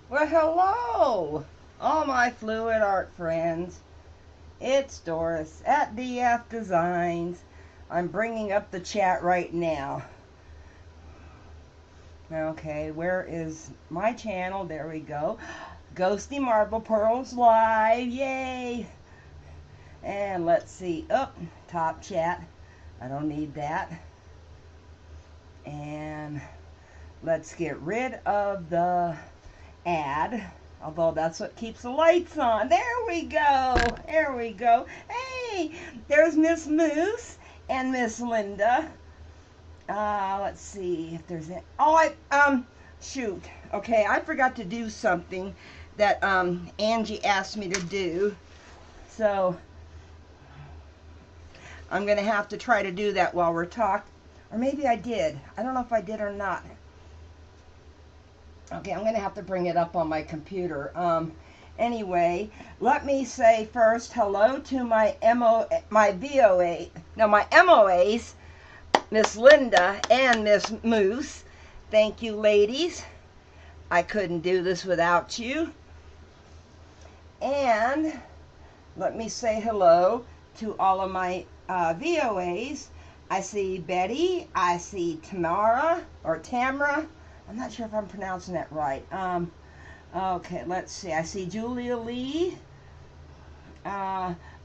Well, hello, all my fluid art friends. It's Doris at DF Designs. I'm bringing up the chat right now. Okay, where is my channel? There we go. Ghosty Marble Pearls Live. Yay! And let's see. Oh, top chat. I don't need that. And let's get rid of the ad, although that's what keeps the lights on. There we go. There we go. Hey, there's Miss Moose and Miss Linda. Let's see if there's any. Oh, shoot. Okay, I forgot to do something that Angie asked me to do. So I'm going to have to try to do that while we're talking. Or maybe I did. I don't know if I did or not. Okay, I'm going to have to bring it up on my computer. Anyway, let me say first hello to my MOAs, Miss Linda and Miss Moose. Thank you, ladies. I couldn't do this without you. And let me say hello to all of my VOAs. I see Betty. I see Tamara or Tamra. I'm not sure if I'm pronouncing that right. Okay, let's see. I see Julia Lee,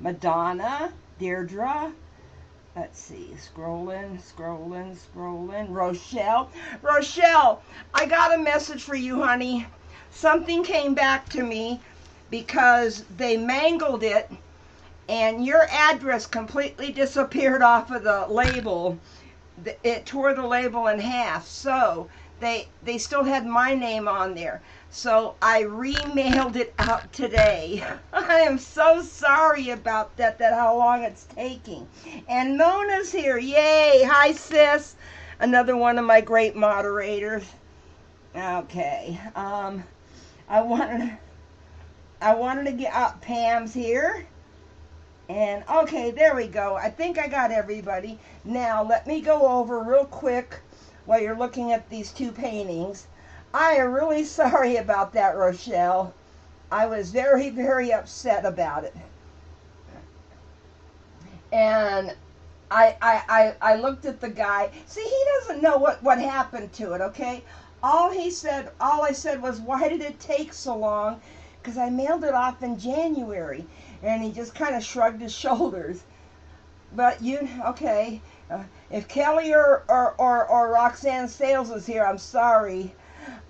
Madonna, Deirdre. Let's see. Scrolling. Rochelle. Rochelle, I got a message for you, honey. Something came back to me because they mangled it and your address completely disappeared off of the label. It tore the label in half. So they still had my name on there. So I remailed it out today. I am so sorry about that, how long it's taking. And Mona's here. Yay. Hi, sis. Another one of my great moderators. Okay. I wanted to get up. Pam's here. And okay, there we go. I think I got everybody. Now let me go over real quick while you're looking at these two paintings. I am really sorry about that, Rochelle. I was very, very upset about it. And I looked at the guy. See, he doesn't know what happened to it, okay? All I said was, why did it take so long? Because I mailed it off in January. And he just kind of shrugged his shoulders. But okay. If Kelly or Roxanne Sales is here, I'm sorry.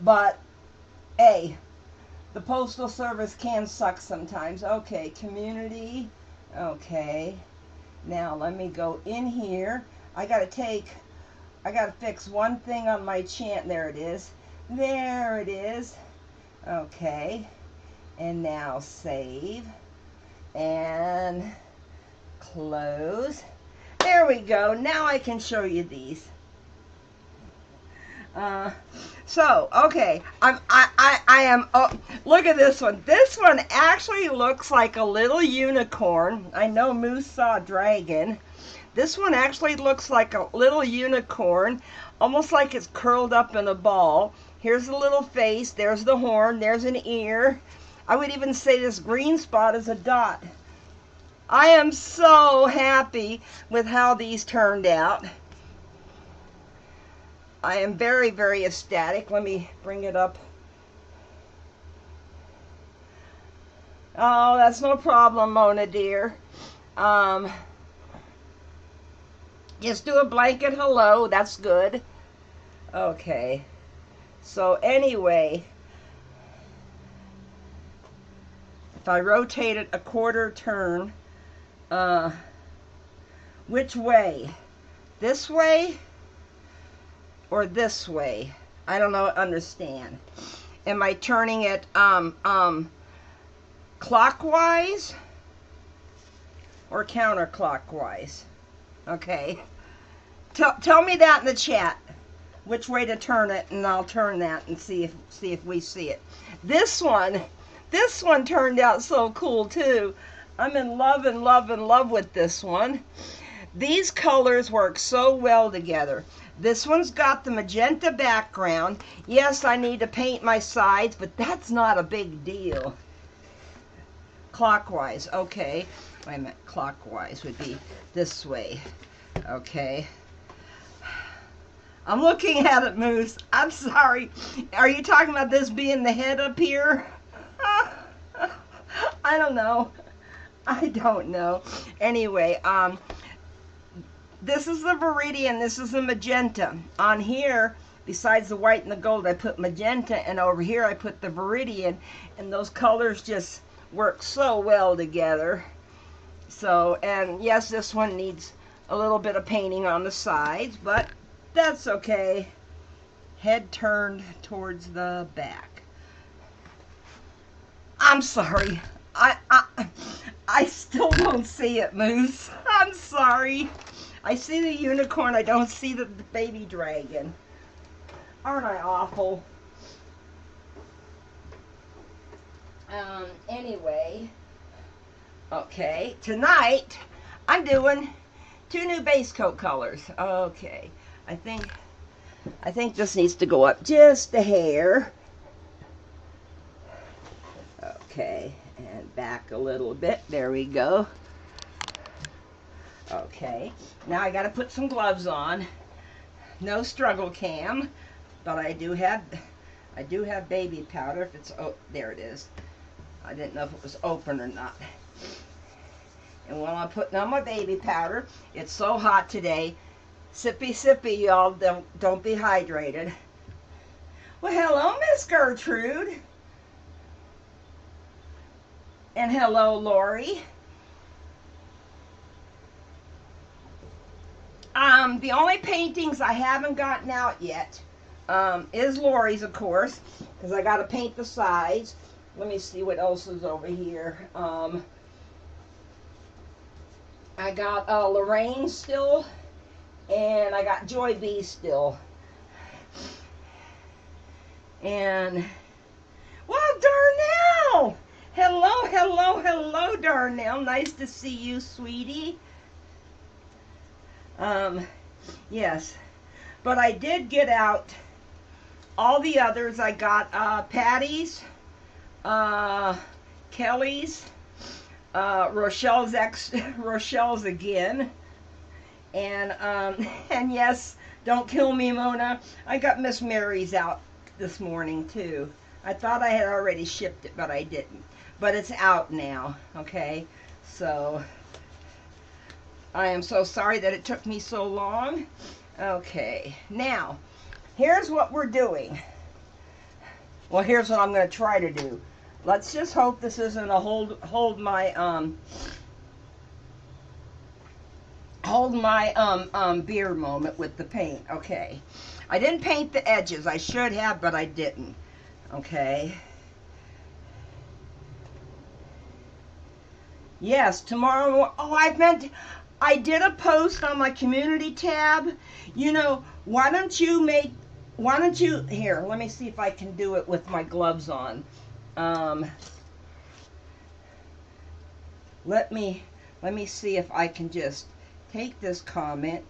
But, hey, the Postal Service can suck sometimes. Okay, community. Okay. Now, let me go in here. I gotta fix one thing on my chant. There it is. There it is. Okay. And now save. And close. There we go. Now I can show you these. So okay, I am. Oh, look at this one. This one actually looks like a little unicorn. I know Moose saw a dragon. This one actually looks like a little unicorn, almost like it's curled up in a ball. Here's the little face. There's the horn. There's an ear. I would even say this green spot is a dot. I am so happy with how these turned out. I am very, very ecstatic. Let me bring it up. Oh, that's no problem, Mona dear. Just do a blanket hello. That's good. Okay. So anyway, if I rotate it a quarter turn, which way? This way or this way? I don't know, understand. Am I turning it clockwise or counterclockwise? Okay. Tell me that in the chat, which way to turn it, and I'll turn that and see if we see it. This one turned out so cool too. I'm in love with this one. These colors work so well together. This one's got the magenta background. Yes, I need to paint my sides, but that's not a big deal. Clockwise, okay. Wait a minute, clockwise would be this way. Okay. I'm looking at it, Moose. I'm sorry. Are you talking about this being the head up here? I don't know. I don't know. Anyway, this is the Viridian, this is the magenta. On here, besides the white and the gold, I put magenta, and over here I put the Viridian, and those colors just work so well together. So, and yes, this one needs a little bit of painting on the sides, but that's okay. Head turned towards the back. I'm sorry. I still don't see it, Moose. I'm sorry. I see the unicorn, I don't see the baby dragon. Aren't I awful? Anyway, okay, tonight I'm doing 2 new base coat colors. Okay, I think this needs to go up just a hair. Okay, and back a little bit. There we go. Okay, now I got to put some gloves on. No struggle cam, but I do have baby powder. If it's, oh, there it is. I didn't know if it was open or not. And while I'm putting on my baby powder, it's so hot today. Sippy, sippy, y'all. Don't be hydrated. Well, hello, Miss Gertrude. And hello, Lori. The only paintings I haven't gotten out yet is Lori's, of course, because I got to paint the sides. Let me see what else is over here. I got Lorraine still, and I got Joy B still. And, well, Darnell! Hello, hello, hello, Darnell. Nice to see you, sweetie. Yes, but I did get out all the others. I got Patty's, Kelly's, Rochelle's again, and yes, don't kill me, Mona. I got Miss Mary's out this morning too. I thought I had already shipped it, but I didn't. But it's out now, okay? So I am so sorry that it took me so long. Okay, now, here's what we're doing. Well, here's what I'm going to try to do. Let's just hope this isn't a hold my beer moment with the paint. Okay, I didn't paint the edges. I should have, but I didn't. Okay. Yes, tomorrow. Oh, I did a post on my community tab. You know, why don't you, here, let me see if I can do it with my gloves on. Let me see if I can just take this comment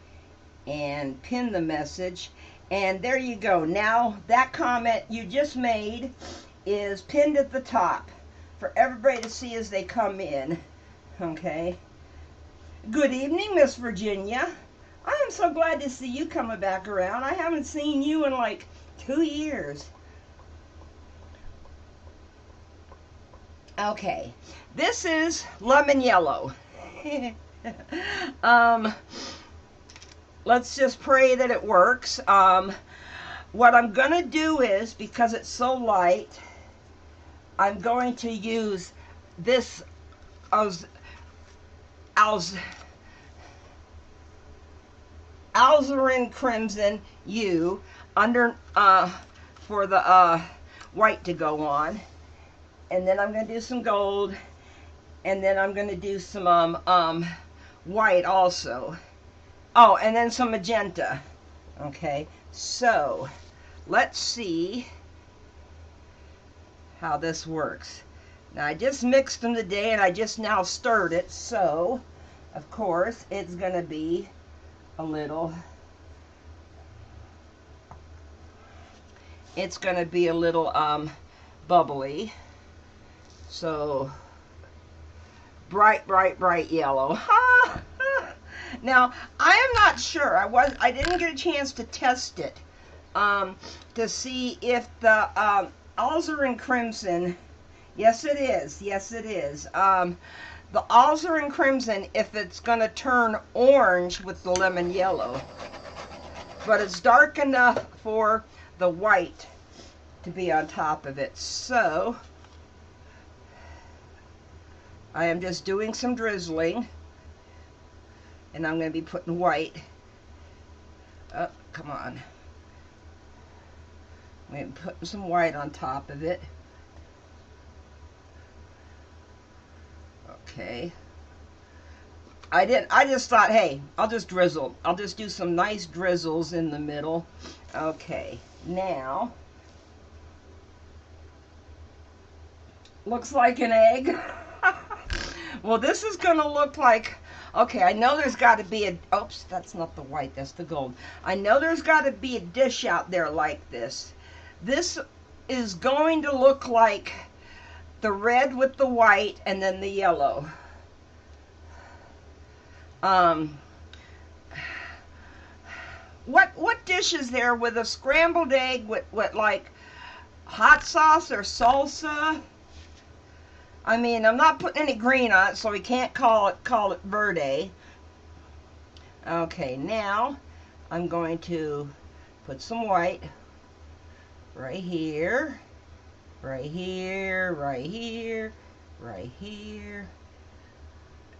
and pin the message, and there you go. Now that comment you just made is pinned at the top for everybody to see as they come in. Okay. Good evening, Miss Virginia. I am so glad to see you coming back around. I haven't seen you in like 2 years. Okay, this is lemon yellow. Let's just pray that it works. What I'm gonna do is, because it's so light, I'm going to use this Alizarin Crimson U under for the white to go on, and then I'm going to do some gold, and then I'm going to do some white also. Oh, and then some magenta. Okay, so let's see how this works. Now I just mixed them today, and I just now stirred it, so Of course, it's going to be a little, bubbly. So, bright, bright, bright yellow. Now, I am not sure. I didn't get a chance to test it to see if the alizarin crimson. Yes, it is. Yes, it is. The alizarin crimson, if it's going to turn orange with the lemon yellow. But it's dark enough for the white to be on top of it. So, I am just doing some drizzling. And I'm going to be putting white. Oh, come on. I'm going to be putting some white on top of it. Okay. I just thought, hey, I'll just drizzle. I'll just do some nice drizzles in the middle. Okay. Now, looks like an egg. Well, this is going to look like, okay, I know there's got to be a, oops, that's not the white, that's the gold. I know there's got to be a dish out there like this. This is going to look like the red with the white and then the yellow. What dish is there with a scrambled egg with like hot sauce or salsa? I mean, I'm not putting any green on it, so we can't call it verde. Okay, now I'm going to put some white right here, right here, right here, right here,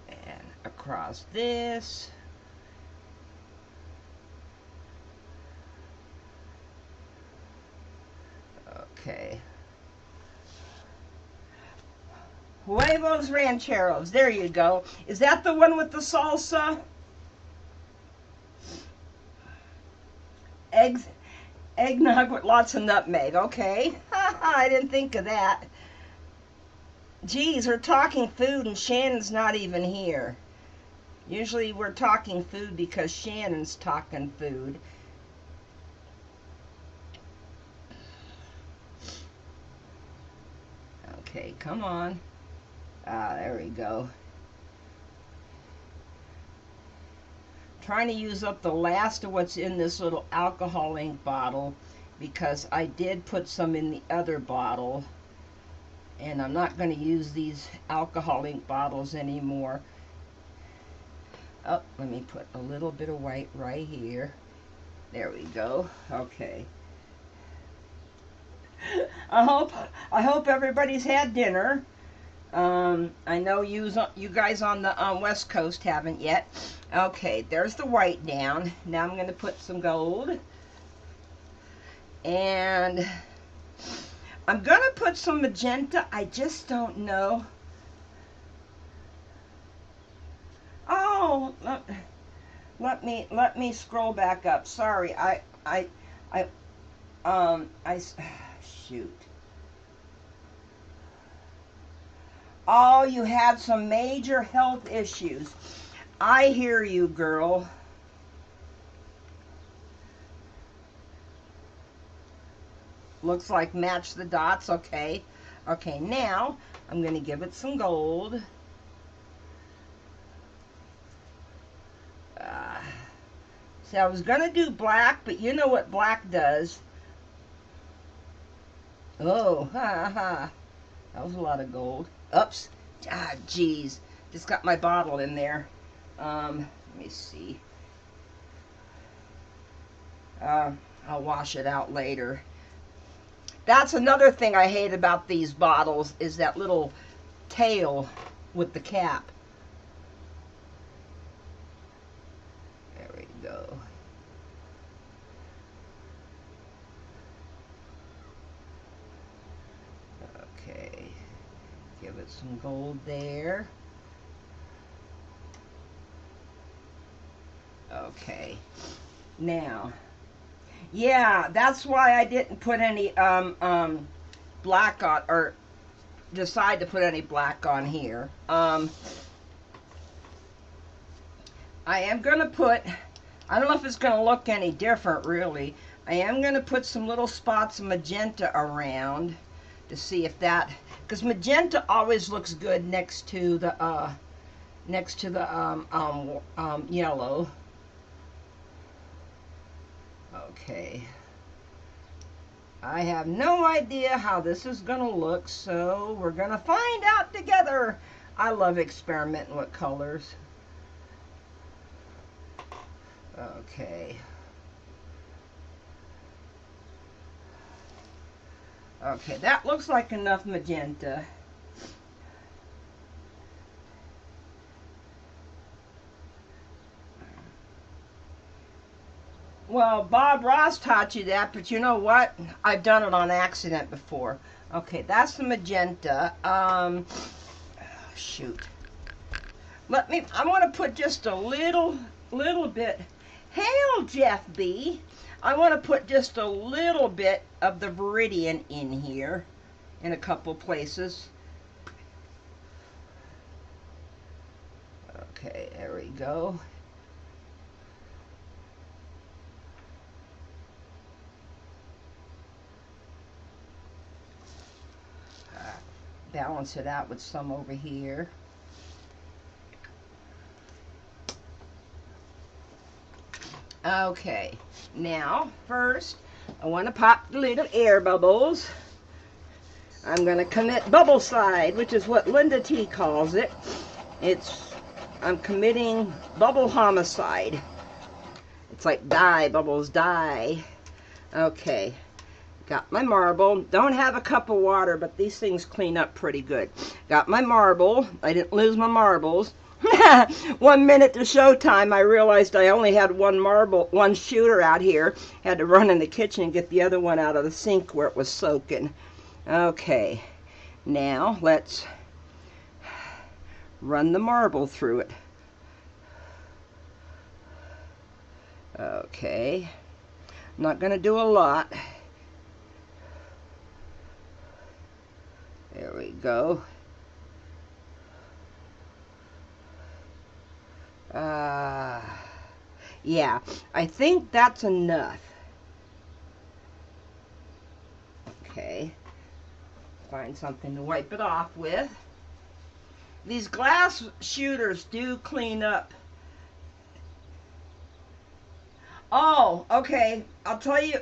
and across this. Okay. Huevos rancheros. There you go. Is that the one with the salsa? Eggs, eggnog with lots of nutmeg. Okay. I didn't think of that. Geez, we're talking food and Shannon's not even here. Usually we're talking food because Shannon's talking food. Okay, come on. Ah, there we go. Trying to use up the last of what's in this little alcohol ink bottle because I did put some in the other bottle, and I'm not going to use these alcohol ink bottles anymore. Oh, let me put a little bit of white right here. There we go. Okay. I hope everybody's had dinner. I know you guys on the West Coast haven't yet. Okay, there's the white down. Now I'm going to put some gold. And I'm going to put some magenta. I just don't know. Oh, let me scroll back up. Sorry, shoot. Oh, you had some major health issues. I hear you, girl. Looks like match the dots. Okay. Okay, now I'm going to give it some gold. See, I was going to do black, but you know what black does. Oh, ha. That was a lot of gold. Oops. Ah, geez. Just got my bottle in there. Let me see. I'll wash it out later. That's another thing I hate about these bottles is that little tail with the cap. There we go. Okay. Give it some gold there. Okay. Now, yeah, that's why I didn't put any black on, or decide to put any black on here. I am going to put, I don't know if it's going to look any different really. I am going to put some little spots of magenta around to see if that, because magenta always looks good next to the yellow. Okay. I have no idea how this is going to look, so we're going to find out together. I love experimenting with colors. Okay. Okay, that looks like enough magenta. Well, Bob Ross taught you that, but you know what? I've done it on accident before. Okay, that's the magenta. Shoot. I want to put just a little bit. Hail, Jeff B. I want to put just a little bit of the Viridian in here in a couple places. Okay, there we go. Balance it out with some over here. Okay, now first I want to pop the little air bubbles. I'm going to commit bubble slide, which is what Linda T calls it. I'm committing bubble homicide. It's like die, bubbles die. Okay. Got my marble. Don't have a cup of water, but these things clean up pretty good. Got my marble. I didn't lose my marbles. 1 minute to showtime, I realized I only had one shooter out here. Had to run in the kitchen and get the other one out of the sink where it was soaking. Okay, now let's run the marble through it. Okay, I'm not going to do a lot. There we go. Yeah, I think that's enough. Okay, find something to wipe it off with. These glass shooters do clean up. Oh, okay, I'll tell you,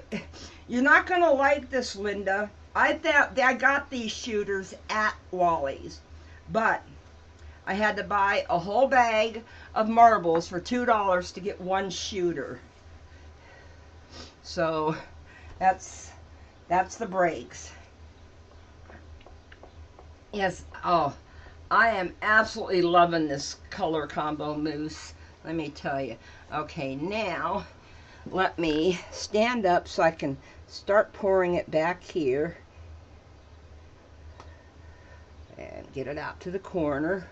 you're not going to like this, Linda. I got these shooters at Wally's, but I had to buy a whole bag of marbles for $2 to get one shooter. So that's the breaks. Yes, oh, I am absolutely loving this color combo mousse, let me tell you. Okay, now let me stand up so I can start pouring it back here and get it out to the corner.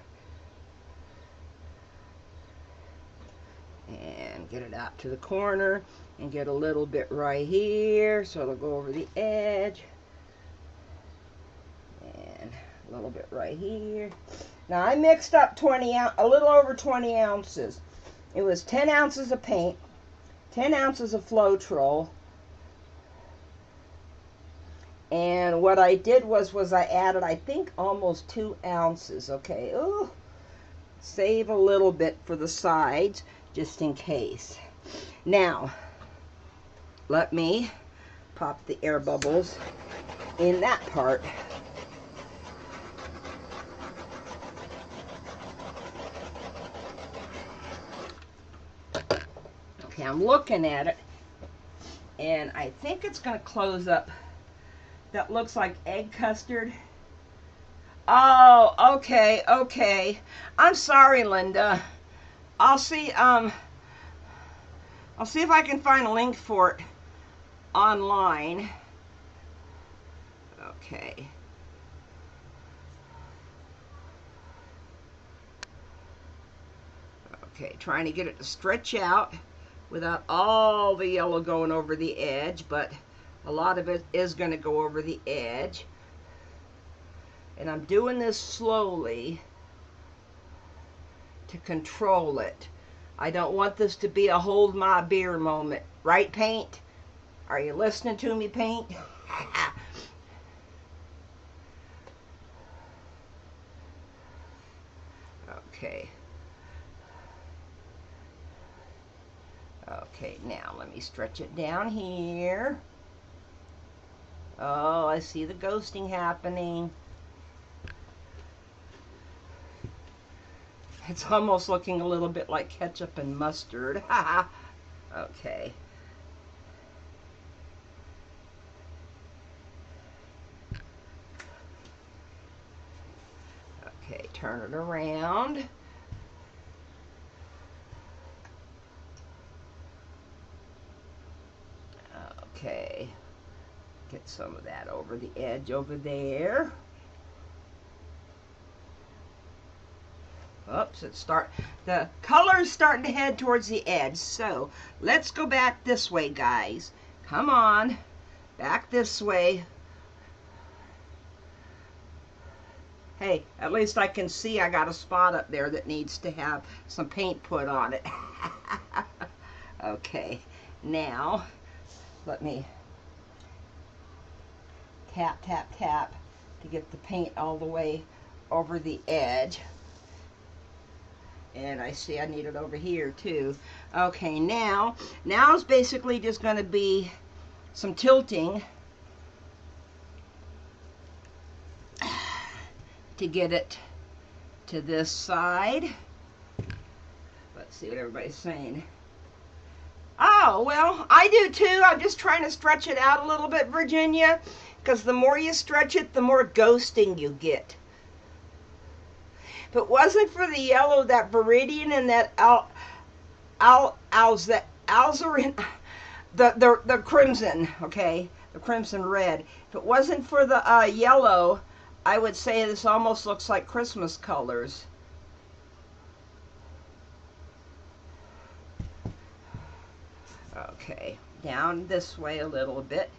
And get it out to the corner and get a little bit right here so it'll go over the edge. And a little bit right here. Now I mixed up a little over 20 ounces. It was 10 ounces of paint, 10 ounces of Floetrol, and what I did was I added, I think, almost 2 ounces. Okay, ooh, save a little bit for the sides just in case. Now let me pop the air bubbles in that part. Okay, I'm looking at it and I think it's going to close up. That looks like egg custard. Oh, okay, okay. I'm sorry, Linda. I'll see if I can find a link for it online. Okay. Okay, trying to get it to stretch out without all the yellow going over the edge, but a lot of it is going to go over the edge. And I'm doing this slowly to control it. I don't want this to be a hold my beer moment. Right, paint? Are you listening to me, paint? Okay. Okay, now let me stretch it down here. Oh, I see the ghosting happening. It's almost looking a little bit like ketchup and mustard. Okay. Okay, turn it around. Okay. Get some of that over the edge over there. Oops, the color's starting to head towards the edge. So let's go back this way, guys. Come on, back this way. Hey, at least I can see I got a spot up there that needs to have some paint put on it. Okay, now let me tap, tap, tap to get the paint all the way over the edge. And I see I need it over here too. Okay, now it's basically just going to be some tilting to get it to this side. Let's see what everybody's saying. Oh, well, I do too. I'm just trying to stretch it out a little bit, Virginia, because the more you stretch it, the more ghosting you get. If it wasn't for the yellow, that Viridian and that alizarin, the crimson, okay, the crimson red. If it wasn't for the yellow, I would say this almost looks like Christmas colors. Okay, down this way a little bit.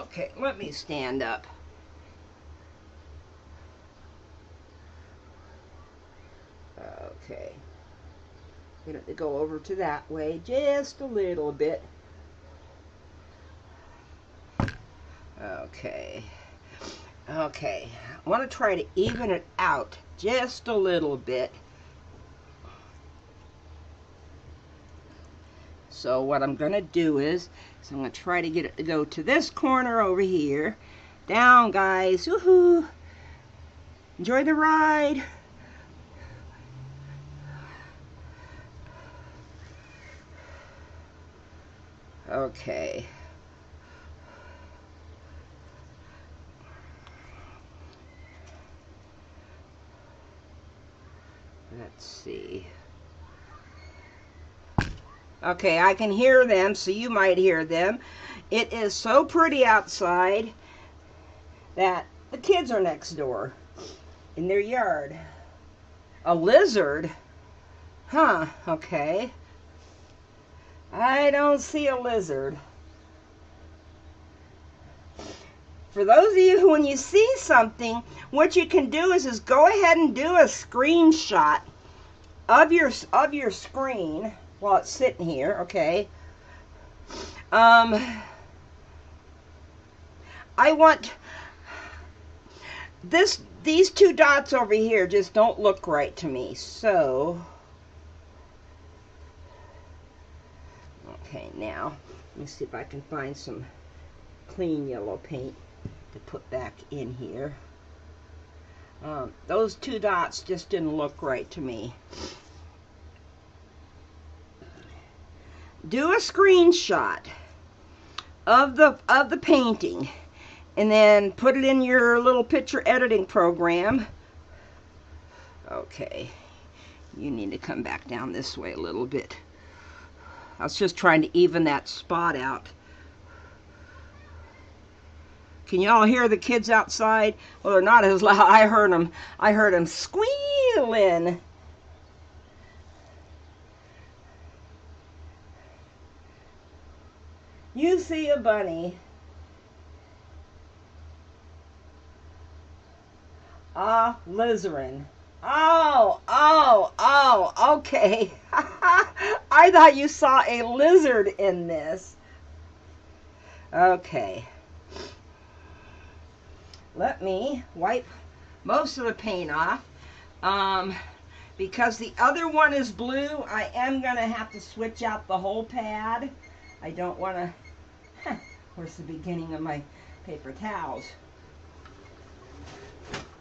Okay, let me stand up. Okay. We have to go over to that way just a little bit. Okay. Okay. I want to try to even it out just a little bit. So what I'm going to do is I'm going to try to get it to go to this corner over here. Down, guys. Woohoo! Enjoy the ride. Okay. Let's see. Okay, I can hear them, so you might hear them. It is so pretty outside that the kids are next door in their yard. A lizard? Huh, okay. I don't see a lizard. For those of you who, when you see something, what you can do is go ahead and do a screenshot of your screen while it's sitting here, okay? I want these two dots over here just don't look right to me, so okay, now let me see if I can find some clean yellow paint to put back in here. Those two dots just didn't look right to me. Do a screenshot of the painting and then put it in your little picture editing program. Okay, you need to come back down this way a little bit. I was just trying to even that spot out. Can you all hear the kids outside? Well, they're not as loud. I heard them squealing. You see a bunny. alizarin. Oh, okay. I thought you saw a lizard in this. Okay. Let me wipe most of the paint off. Because the other one is blue, I am going to have to switch out the whole pad. I don't want to... Where's the beginning of my paper towels?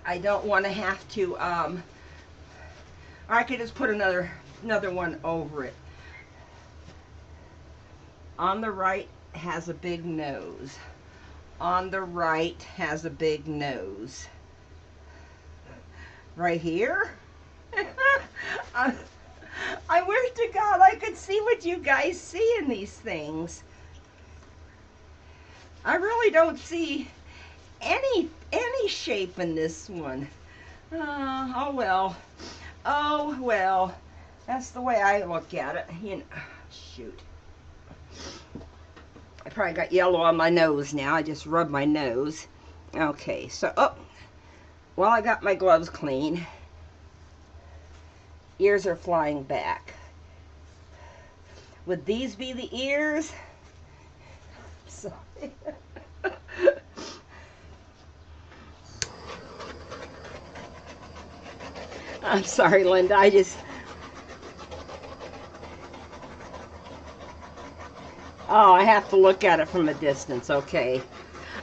I don't want to have to... or I could just put another one over it. On the right has a big nose. On the right has a big nose. Right here? I wish to God I could see what you guys see in these things. I really don't see any shape in this one. Oh well. Oh well. That's the way I look at it. You know, shoot. I probably got yellow on my nose now. I just rubbed my nose. Okay, so well, I got my gloves clean. Ears are flying back. Would these be the ears? Sorry. I'm sorry, Linda. I have to look at it from a distance. Okay.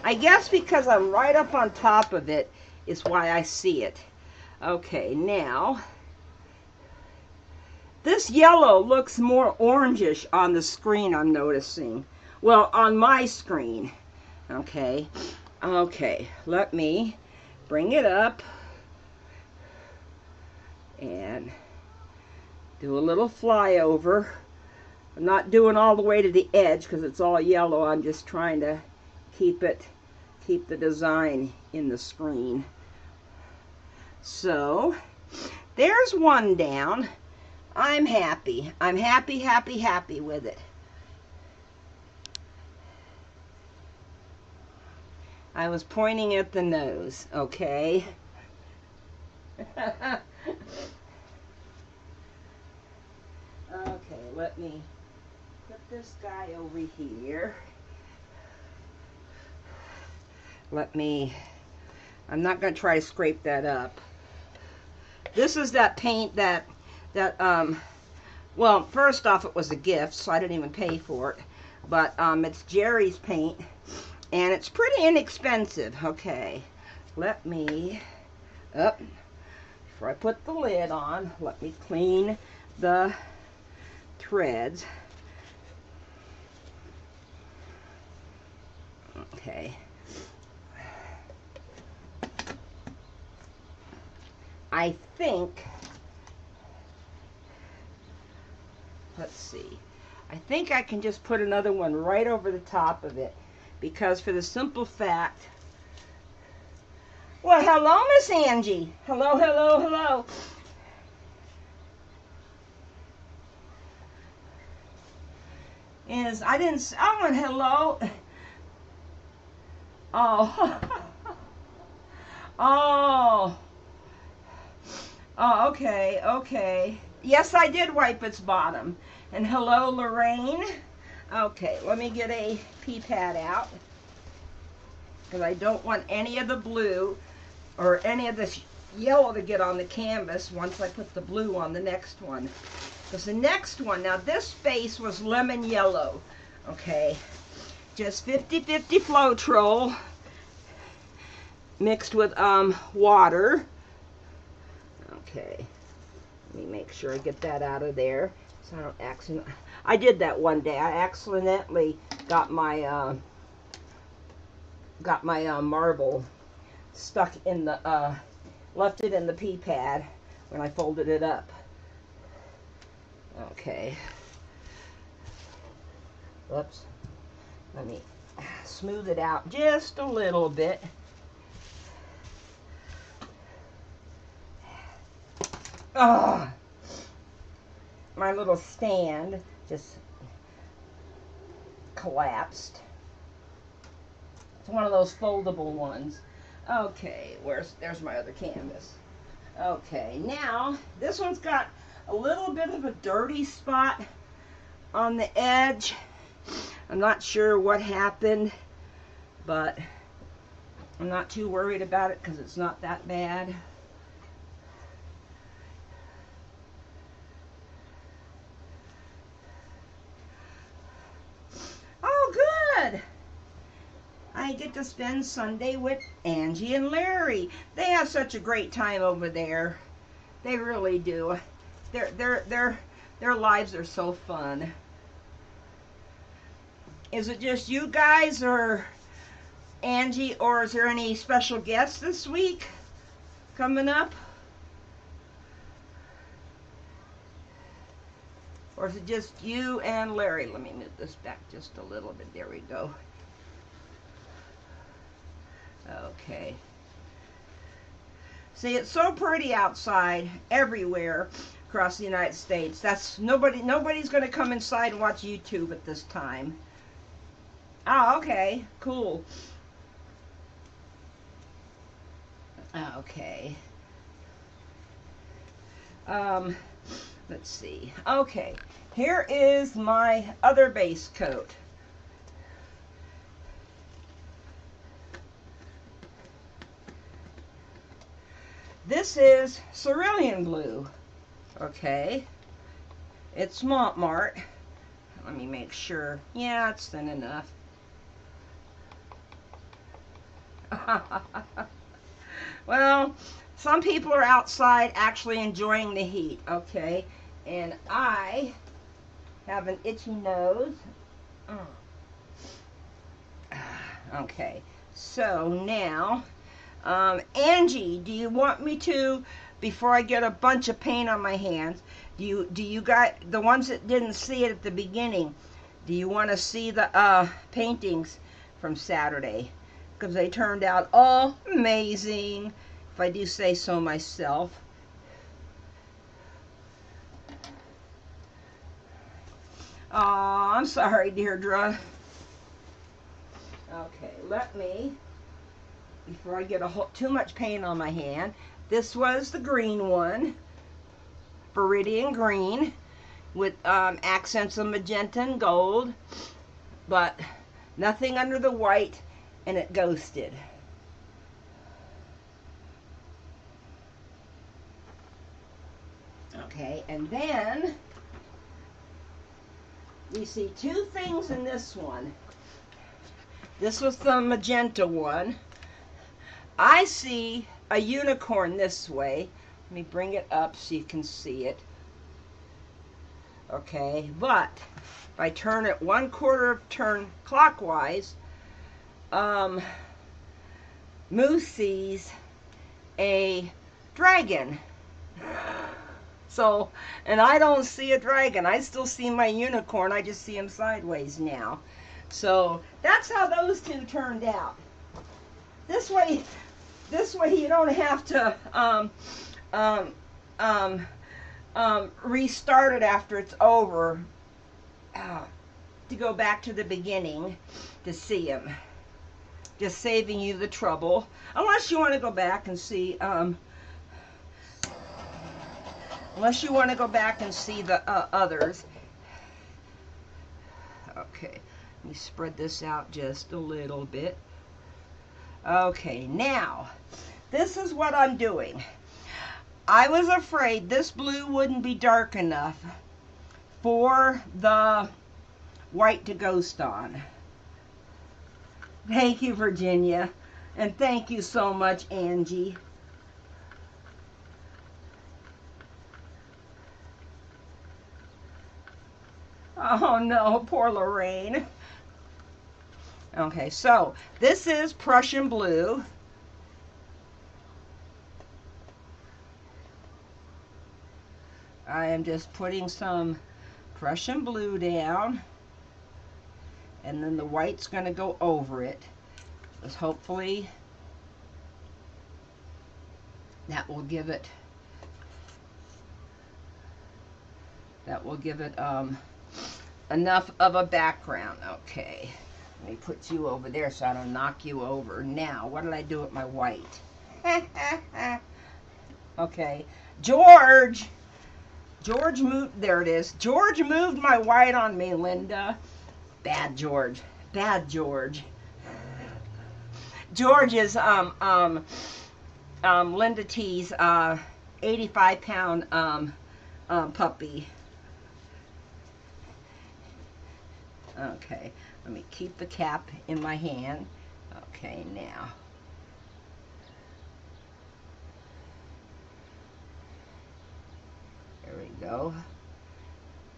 I guess because I'm right up on top of it is why I see it. Okay, now this yellow looks more orangish on the screen, I'm noticing. Well, on my screen. Okay. Okay, let me bring it up and do a little flyover. I'm not doing all the way to the edge because it's all yellow. I'm just trying to keep the design in the screen. So, there's one down. I'm happy. I'm happy, happy, happy with it. I was pointing at the nose, okay? Okay, let me put this guy over here. I'm not going to try to scrape that up. This is that paint that well, first off, it was a gift, so I didn't even pay for it. But it's Jerry's paint, and it's pretty inexpensive. Okay, let me, before I put the lid on, let me clean the threads. Okay. I think, let's see, I think I can just put another one right over the top of it, because for the simple fact, well, hello, Miss Angie. Hello, hello, hello. Oh, and hello. Oh. Oh. Oh, okay, okay. Yes, I did wipe its bottom. And hello, Lorraine. Okay, let me get a pea pad out, because I don't want any of the blue or any of this yellow to get on the canvas once I put the blue on the next one. Because the next one, now this face was lemon yellow. Okay, just 50-50 Floetrol mixed with water. Okay, let me make sure I get that out of there so I don't accidentally. I did that one day. I accidentally got my marble stuck in the left it in the pea pad when I folded it up. Okay. Whoops. Let me smooth it out just a little bit. Oh, my little stand just collapsed. It's one of those foldable ones. Okay, there's my other canvas. Okay, now this one's got a little bit of a dirty spot on the edge. I'm not sure what happened, but I'm not too worried about it because it's not that bad. Oh, good! I get to spend Sunday with Angie and Larry. They have such a great time over there. They really do. Their lives are so fun. Is it just you guys or Angie, or is there any special guests this week coming up? Or is it just you and Larry? Let me move this back just a little bit. There we go. Okay. See, it's so pretty outside everywhere across the United States. That's nobody's going to come inside and watch YouTube at this time. Oh, okay. Cool. Okay. Let's see. Okay. Here is my other base coat. This is Cerulean blue. Okay. It's Montmart. Let me make sure. Yeah, it's thin enough. Well, some people are outside actually enjoying the heat, okay? And I have an itchy nose. Okay, so now, Angie, do you want me to, before I get a bunch of paint on my hands, do you got, the ones that didn't see it at the beginning, do you want to see the paintings from Saturday? Because they turned out all amazing, if I do say so myself. Oh, I'm sorry, Deirdre. Okay, let me, before I get too much paint on my hand, this was the green one, Viridian green, with accents of magenta and gold, but nothing under the white, and it ghosted. Okay, and then we see two things in this one. This was the magenta one. I see a unicorn this way. Let me bring it up so you can see it. Okay, but if I turn it 1/4 turn clockwise, Moose sees a dragon. So, and I don't see a dragon. I still see my unicorn. I just see him sideways now. So that's how those two turned out. This way you don't have to restart it after it's over to go back to the beginning to see him. Just saving you the trouble, unless you want to go back and see the others. Okay, let me spread this out just a little bit. Okay, now this is what I'm doing. I was afraid this blue wouldn't be dark enough for the white to ghost on. Thank you, Virginia, and thank you so much, Angie. Oh no, poor Lorraine. Okay, so this is Prussian blue. I am just putting some Prussian blue down, and then the white's going to go over it. Because hopefully that will give it enough of a background. Okay, Let me put you over there so I don't knock you over. Now, what did I do with my white? Okay. George moved, there it is. George moved my white on me, Linda. Bad George. Bad George. George is Linda T's 85-pound puppy. Okay, let me keep the cap in my hand. Okay, now. There we go.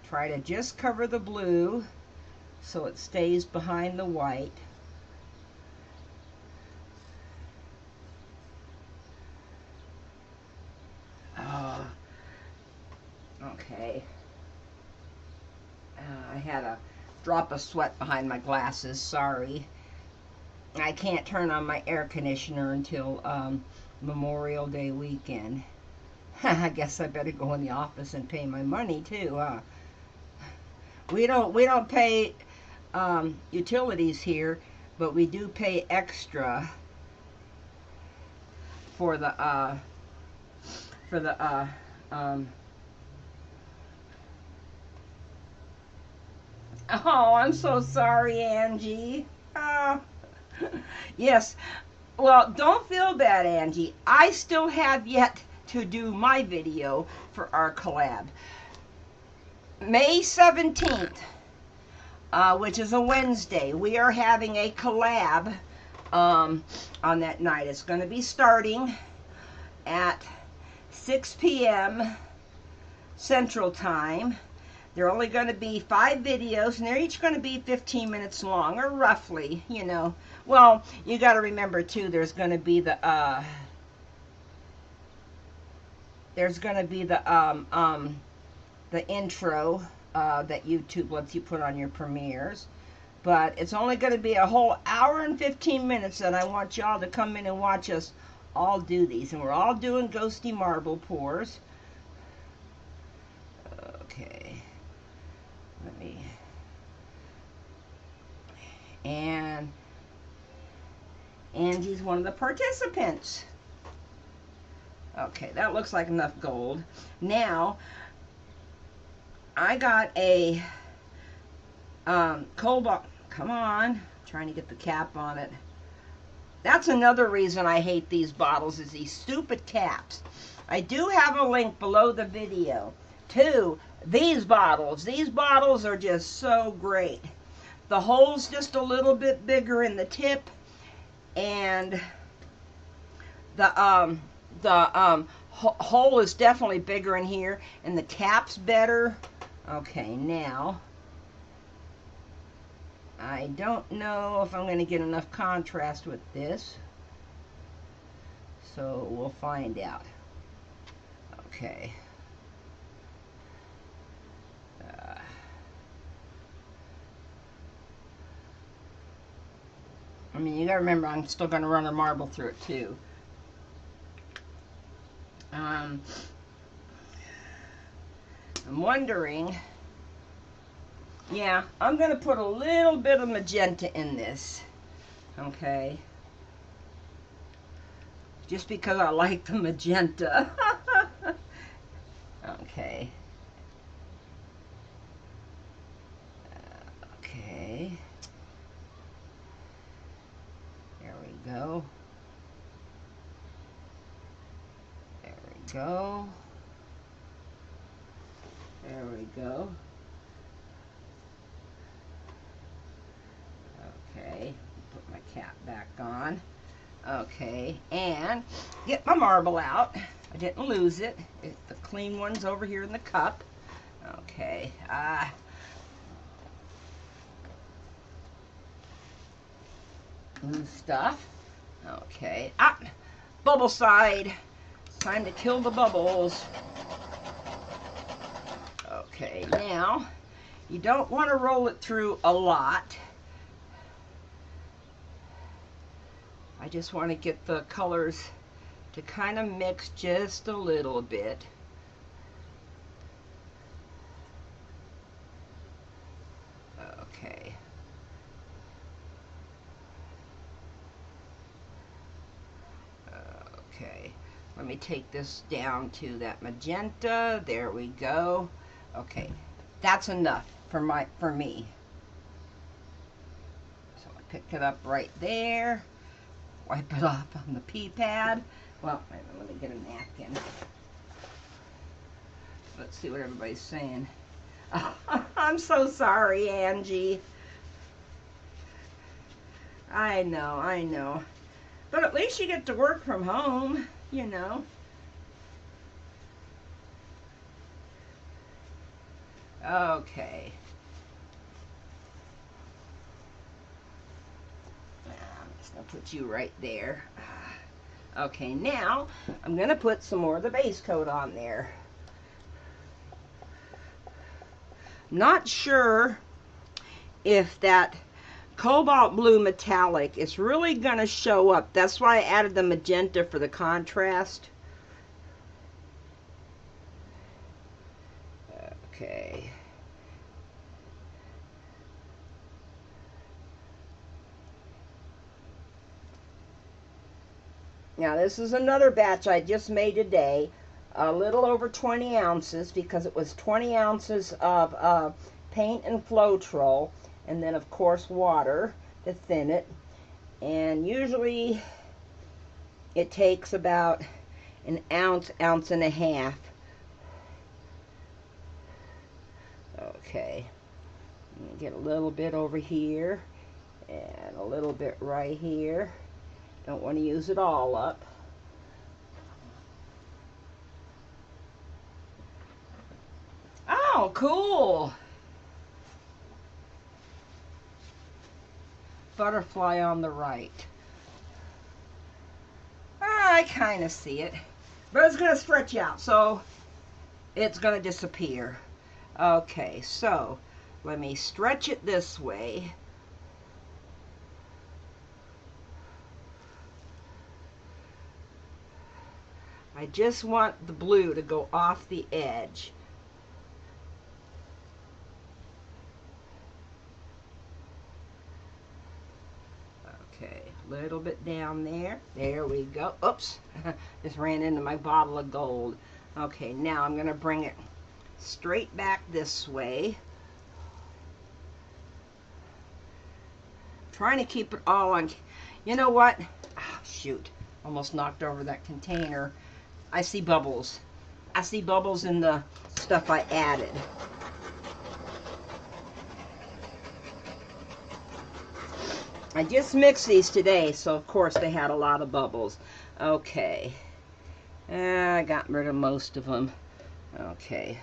Try to just cover the blue so it stays behind the white. Okay. I had a drop of sweat behind my glasses, sorry. I can't turn on my air conditioner until Memorial Day weekend. I guess I better go in the office and pay my money too, huh? We don't pay utilities here, but we do pay extra for the oh, I'm so sorry, Angie. Yes. Well, don't feel bad, Angie. I still have yet to do my video for our collab. May 17th, which is a Wednesday, we are having a collab on that night. It's going to be starting at 6 p.m. Central Time. They're only going to be 5 videos, and they're each going to be 15 minutes long, or roughly, you know. Well, you got to remember, too, there's going to be the, the intro that YouTube lets you put on your premieres. But it's only going to be a whole hour and 15 minutes, and I want y'all to come in and watch us all do these. And we're all doing Ghosty marble pours. Okay. Let me... And Angie's one of the participants. Okay, that looks like enough gold. Now, I got a cobalt. Come on, I'm trying to get the cap on it. That's another reason I hate these bottles, is these stupid caps. I do have a link below the video to these bottles. These bottles are just so great. The hole's just a little bit bigger in the tip, and the hole is definitely bigger in here, and the cap's better. Okay, now I don't know if I'm going to get enough contrast with this, so we'll find out. Okay. I mean, you gotta remember, I'm still gonna run a marble through it too. I'm wondering, yeah, I'm gonna put a little bit of magenta in this, okay? Just because I like the magenta. Okay. Okay. There we go. There we go. There we go. Okay, put my cap back on. Okay, and get my marble out. I didn't lose it. The clean one's over here in the cup. Okay, loose stuff. Okay, bubble side. It's time to kill the bubbles. Okay, now, you don't want to roll it through a lot. I just want to get the colors to kind of mix just a little bit. Okay. Okay, let me take this down to that magenta. There we go. Okay, that's enough for me. So I pick it up right there. Wipe it off on the pee pad. Well, let me get a napkin. Let's see what everybody's saying. I'm so sorry, Angie. I know. But at least you get to work from home, you know. Okay. I'm just going to put you right there. Okay, now I'm going to put some more of the base coat on there. Not sure if that cobalt blue metallic is really going to show up. That's why I added the magenta for the contrast. Okay. Now this is another batch I just made today. A little over 20 ounces because it was 20 ounces of paint and Floetrol, and then of course water to thin it. And usually it takes about an ounce, ounce and a half. Okay, get a little bit over here and a little bit right here. Don't want to use it all up. Oh, cool. Butterfly on the right. I kind of see it, but it's going to stretch out, so it's going to disappear. Okay, so let me stretch it this way. I just want the blue to go off the edge. Okay, a little bit down there. There we go. Oops, just ran into my bottle of gold. Okay, now I'm going to bring it straight back this way. Trying to keep it all on. You know what? Oh, shoot. Almost knocked over that container. I see bubbles. I see bubbles in the stuff I added. I just mixed these today, so of course they had a lot of bubbles. Okay. I got rid of most of them. Okay.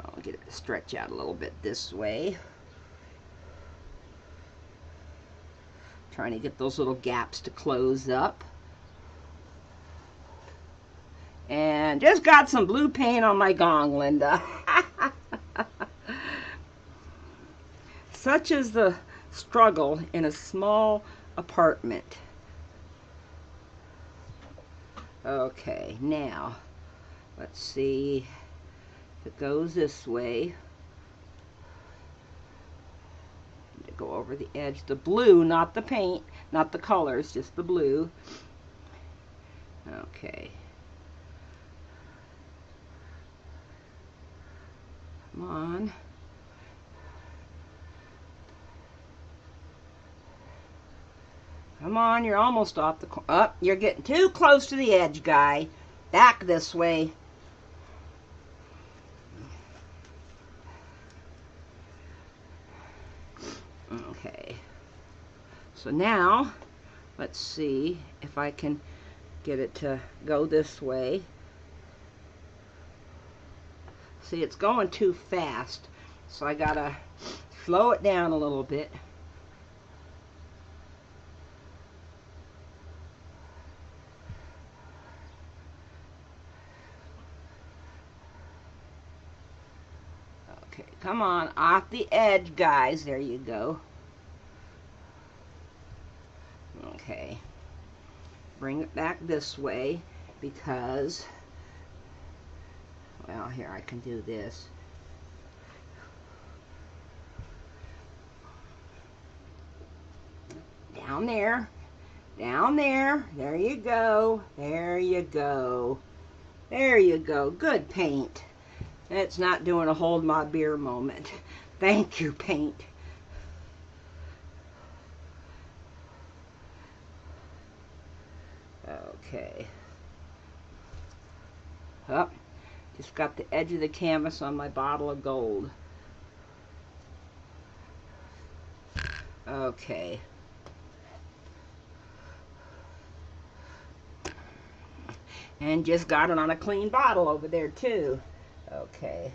I'll get it to stretch out a little bit this way. Trying to get those little gaps to close up. And just got some blue paint on my gong, Linda. Such is the struggle in a small apartment. Okay, now, let's see if it goes this way. To go over the edge. The blue, not the paint, not the colors, just the blue. Okay. Come on. Come on, you're almost off the corner. Oh, you're getting too close to the edge, guy. Back this way. Okay. So now, let's see if I can get it to go this way. See, it's going too fast, so I gotta slow it down a little bit. Okay, come on, off the edge, guys. There you go. Okay. Bring it back this way because, well, here, I can do this. Down there. Down there. There you go. There you go. There you go. Good paint. It's not doing a hold my beer moment. Thank you, paint. Okay. Oh, just got the edge of the canvas on my bottle of gold. Okay. And just got it on a clean bottle over there too. Okay.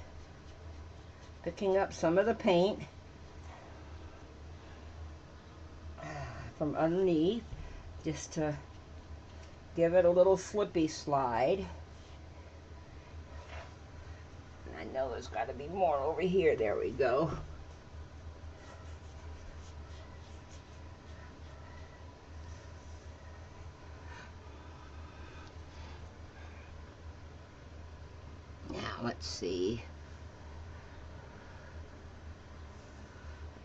Picking up some of the paint from underneath just to give it a little slippy slide. And I know there's got to be more over here. There we go. Now let's see.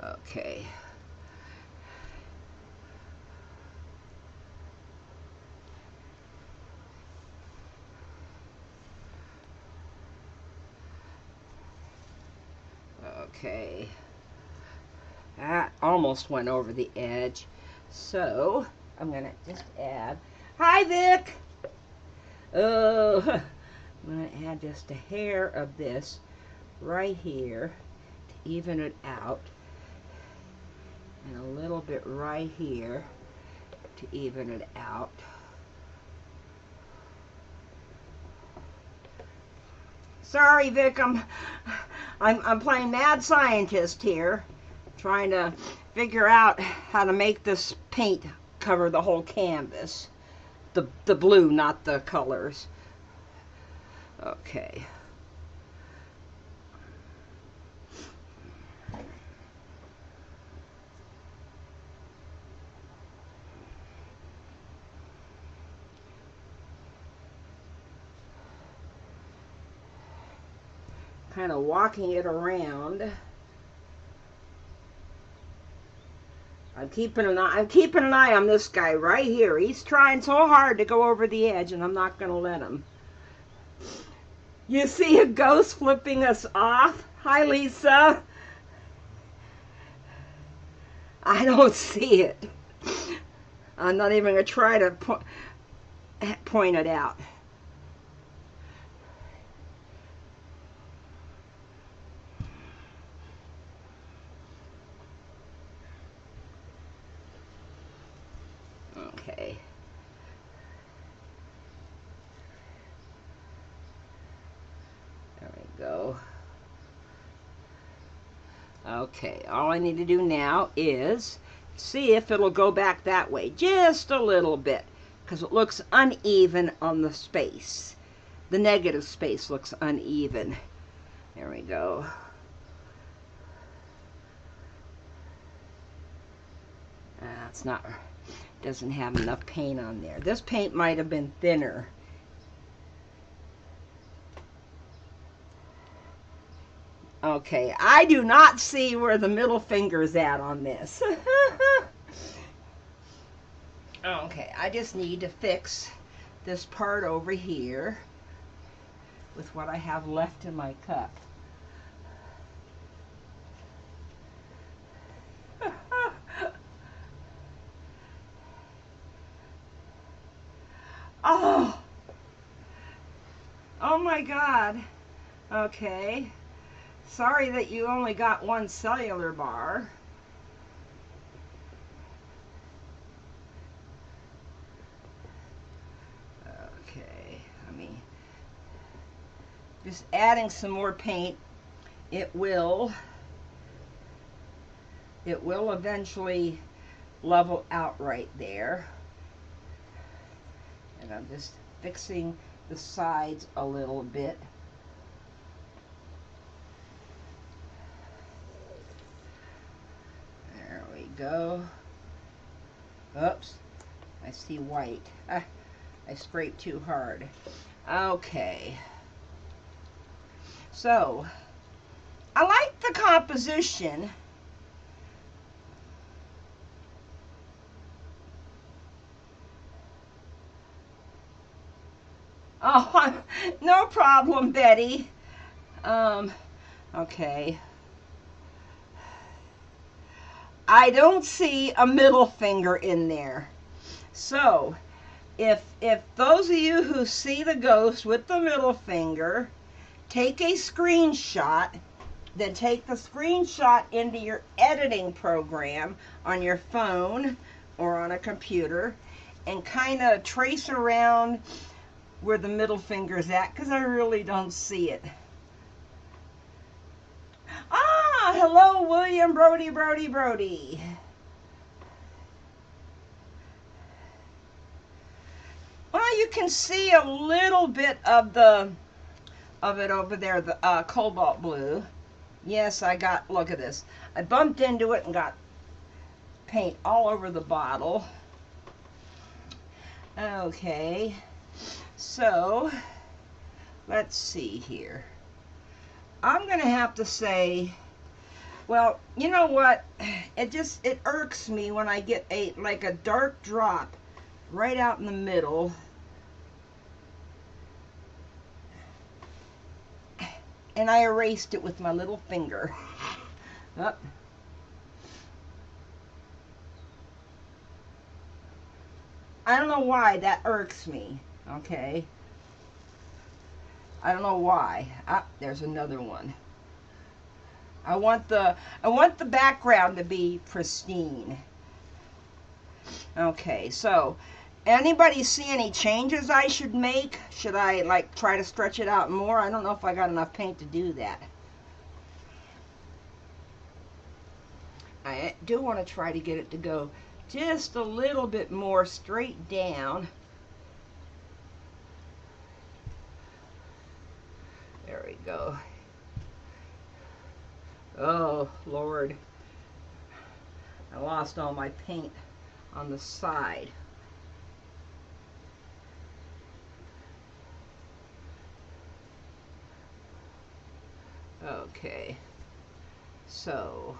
Okay. Okay. That almost went over the edge. So I'm gonna just add. Hi, Vic. Oh, I'm gonna add just a hair of this right here to even it out. And a little bit right here to even it out. Sorry, Vic, I'm playing mad scientist here, trying to figure out how to make this paint cover the whole canvas. The blue, not the colors. Okay. Kind of walking it around. I'm keeping an eye on this guy right here. He's trying so hard to go over the edge, and I'm not going to let him. You see a ghost flipping us off? Hi, Lisa. I don't see it. I'm not even going to try to point it out. Okay. There we go. Okay, all I need to do now is see if it'll go back that way just a little bit, because it looks uneven on the space. The negative space looks uneven. There we go. It's not, doesn't have enough paint on there. This paint might have been thinner. Okay, I do not see where the middle finger's at on this. Okay, I just need to fix this part over here with what I have left in my cup. Oh my God. Okay. Sorry that you only got one cellular bar. Okay, I mean, just adding some more paint, it will eventually level out right there. And I'm just fixing the sides a little bit. There we go. Oops, I see white. I scraped too hard. Okay. So, I like the composition. Oh, no problem, Betty. Okay. I don't see a middle finger in there. So, if those of you who see the ghost with the middle finger, take a screenshot, then take the screenshot into your editing program on your phone or on a computer and kind of trace around where the middle finger's at, because I really don't see it. Ah, hello, William Brody. Well, you can see a little bit of it over there, the cobalt blue. Yes, look at this. I bumped into it and got paint all over the bottle. Okay, so let's see here. I'm gonna have to say, well, you know what? It irks me when I get like a dark drop right out in the middle. And I erased it with my little finger. Oh. I don't know why that irks me. Okay. I don't know why. Ah, there's another one. I want the background to be pristine. Okay, so anybody see any changes I should make? Should I like try to stretch it out more? I don't know if I got enough paint to do that. I do want to try to get it to go just a little bit more straight down. There we go. Oh, Lord. I lost all my paint on the side. Okay. So,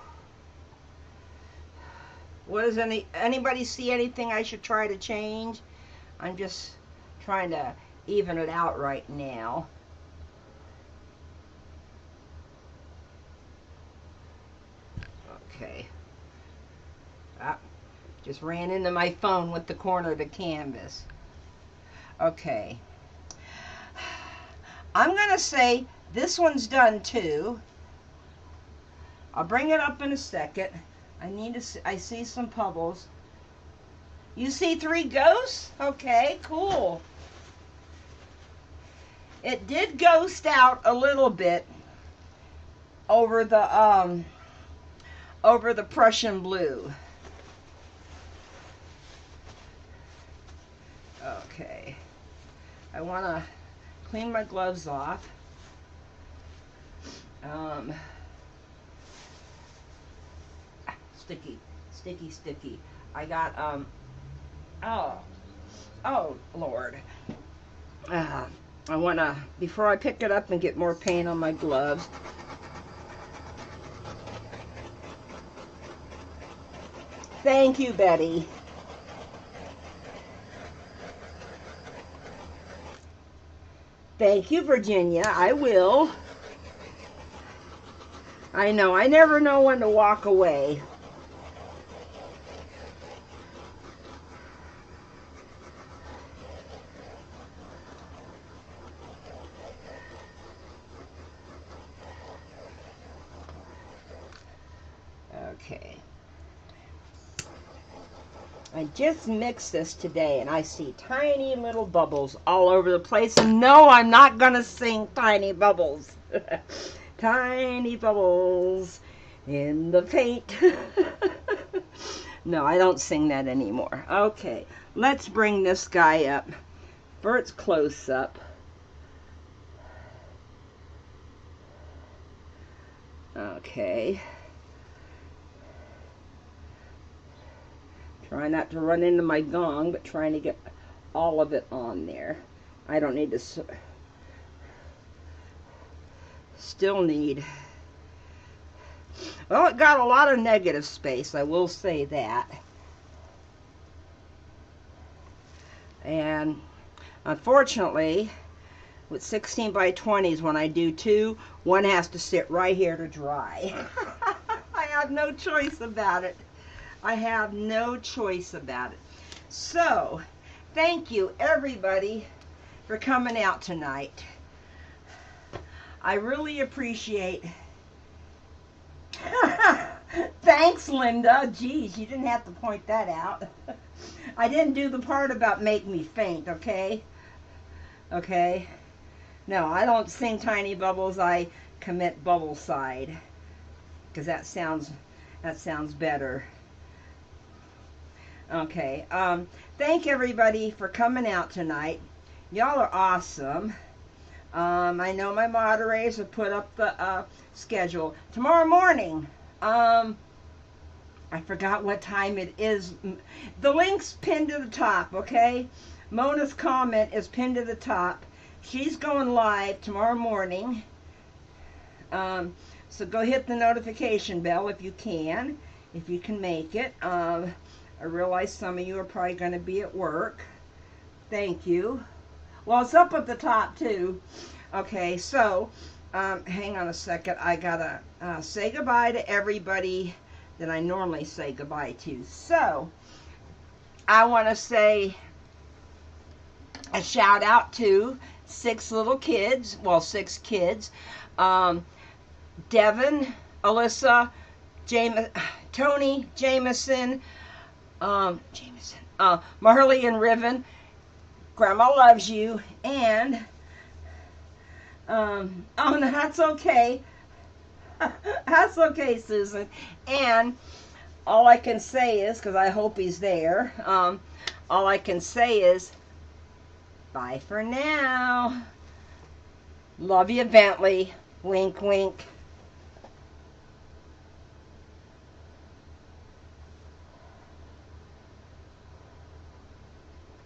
what does anybody see anything I should try to change? I'm just trying to even it out right now. Okay. Ah, just ran into my phone with the corner of the canvas. Okay. I'm going to say this one's done too. I'll bring it up in a second. I see some bubbles. You see 3 ghosts? Okay, cool. It did ghost out a little bit over the Prussian blue. Okay. I want to clean my gloves off. Sticky. I got, oh, Lord. I want to, before I pick it up and get more paint on my gloves, thank you, Betty. Thank you, Virginia. I will. I know, I never know when to walk away. Okay. I just mixed this today and I see tiny little bubbles all over the place. And no, I'm not going to sing Tiny Bubbles. Tiny bubbles in the paint. No, I don't sing that anymore. Okay, let's bring this guy up for its close-up. Okay. Try not to run into my gong, but trying to get all of it on there. I don't need to... Still need... Well, it got a lot of negative space, I will say that. And unfortunately, with 16 by 20s. When I do 2, one has to sit right here to dry. I have no choice about it. I have no choice about it. So, thank you everybody for coming out tonight. I really appreciate. Thanks, Linda. Geez, you didn't have to point that out. I didn't do the part about make me faint, okay? Okay? No, I don't sing Tiny Bubbles. I commit bubble side, because that sounds better. Okay. Thank everybody for coming out tonight. Y'all are awesome. I know my moderators have put up the schedule. Tomorrow morning, I forgot what time it is. The link's pinned to the top, okay? Mona's comment is pinned to the top. She's going live tomorrow morning. So go hit the notification bell if you can make it. I realize some of you are probably going to be at work. Thank you. Well, it's up at the top too. Okay, so hang on a second. I gotta say goodbye to everybody that I normally say goodbye to. So I want to say a shout out to 6 little kids. Well, 6 kids. Devin, Alyssa, Tony, Jameson, Marley and Riven. Grandma loves you. And oh no, that's okay. That's okay, Susan. And all I can say is, because I hope he's there, all I can say is bye for now. Love you, Bentley. Wink, wink.